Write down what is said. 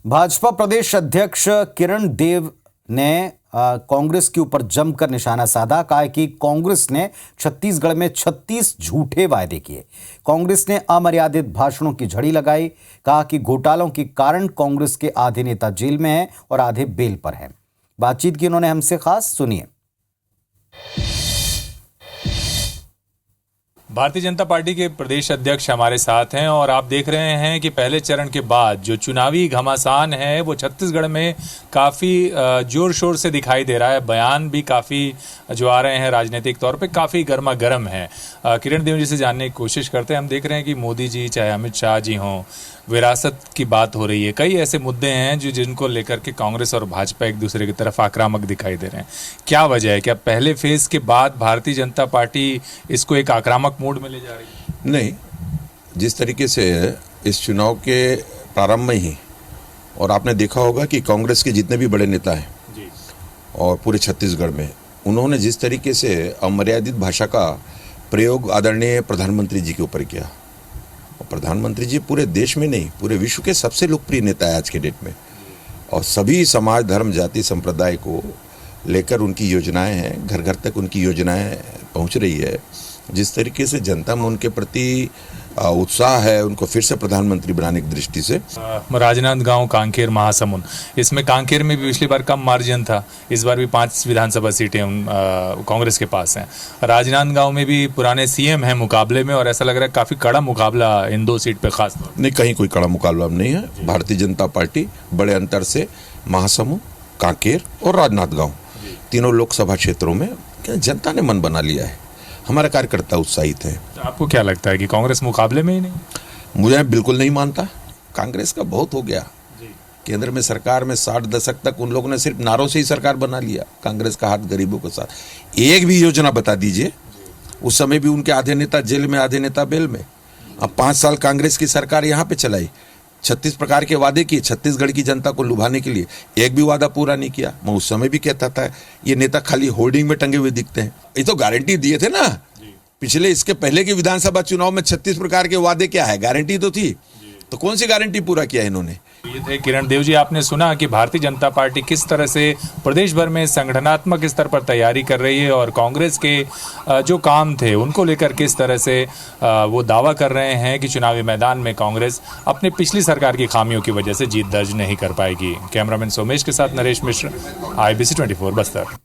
भाजपा प्रदेश अध्यक्ष किरण देव ने कांग्रेस के ऊपर जमकर निशाना साधा। कहा कि कांग्रेस ने छत्तीसगढ़ में 36 झूठे वायदे किए। कांग्रेस ने अमर्यादित भाषणों की झड़ी लगाई। कहा कि घोटालों के कारण कांग्रेस के आधे नेता जेल में हैं और आधे बेल पर हैं। बातचीत की उन्होंने हमसे, खास सुनिए। भारतीय जनता पार्टी के प्रदेश अध्यक्ष हमारे साथ हैं और आप देख रहे हैं कि पहले चरण के बाद जो चुनावी घमासान है वो छत्तीसगढ़ में काफ़ी जोर शोर से दिखाई दे रहा है। बयान भी काफ़ी जो आ रहे हैं राजनीतिक तौर पे काफ़ी गर्मा गर्म है। किरण देव जी से जानने की कोशिश करते हैं। हम देख रहे हैं कि मोदी जी चाहे अमित शाह जी हों, विरासत की बात हो रही है। कई ऐसे मुद्दे हैं जिनको लेकर के कांग्रेस और भाजपा एक दूसरे की तरफ आक्रामक दिखाई दे रहे हैं। क्या वजह है? क्या पहले फेज के बाद भारतीय जनता पार्टी इसको एक आक्रामक मोड में ले जा रही है? नहीं, जिस तरीके से इस चुनाव के प्रारंभ में ही, और आपने देखा होगा कि कांग्रेस के जितने भी बड़े नेता हैं जी, और पूरे छत्तीसगढ़ में उन्होंने जिस तरीके से अमर्यादित भाषा का प्रयोग आदरणीय प्रधानमंत्री जी के ऊपर किया, और प्रधानमंत्री जी पूरे देश में नहीं पूरे विश्व के सबसे लोकप्रिय नेता है आज के डेट में, और सभी समाज, धर्म, जाति, संप्रदाय को लेकर उनकी योजनाएं हैं, घर घर तक उनकी योजनाएं पहुंच रही है। जिस तरीके से जनता में उनके प्रति उत्साह है, उनको फिर से प्रधानमंत्री बनाने की दृष्टि से। राजनांदगांव, कांकेर, महासमुंद, इसमें कांकेर में भी पिछली बार कम मार्जिन था, इस बार भी 5 विधानसभा सीटें कांग्रेस के पास हैं। राजनांदगांव में भी पुराने सीएम हैं मुकाबले में, और ऐसा लग रहा है काफी कड़ा मुकाबला इन 2 सीट पे खास तौर। नहीं, कहीं कोई कड़ा मुकाबला नहीं है। भारतीय जनता पार्टी बड़े अंतर से महासमुंद, कांकेर और राजनांदगांव तीनों लोकसभा क्षेत्रों में जनता ने मन बना लिया है। हमारे कार्यकर्ता उत्साहित हैं। तो आपको क्या लगता है कि कांग्रेस मुकाबले में ही नहीं? मुझे बिल्कुल नहीं मानता। कांग्रेस का बहुत हो गया। केंद्र में सरकार में 60 दशक तक उन लोगों ने सिर्फ नारों से ही सरकार बना लिया। कांग्रेस का हाथ गरीबों के साथ। एक भी योजना बता दीजिए। उस समय भी उनके आधे नेता जेल में, आधे नेता बेल में। अब 5 साल कांग्रेस की सरकार यहाँ पे चलाई, 36 प्रकार के वादे किए छत्तीसगढ़ की जनता को लुभाने के लिए। एक भी वादा पूरा नहीं किया। मैं उस समय भी कहता था ये नेता खाली होर्डिंग में टंगे हुए दिखते हैं। ये तो गारंटी दिए थे ना पिछले, इसके पहले के विधानसभा चुनाव में 36 प्रकार के वादे क्या है, गारंटी तो थी। तो कौन सी गारंटी पूरा किया इन्होंने? ये थे किरण देव जी। आपने सुना कि भारतीय जनता पार्टी किस तरह से प्रदेश भर में संगठनात्मक स्तर पर तैयारी कर रही है और कांग्रेस के जो काम थे उनको लेकर किस तरह से वो दावा कर रहे हैं कि चुनावी मैदान में कांग्रेस अपने पिछली सरकार की खामियों की वजह से जीत दर्ज नहीं कर पाएगी। कैमरामैन सोमेश के साथ नरेश मिश्र, IBC 24 बस्तर।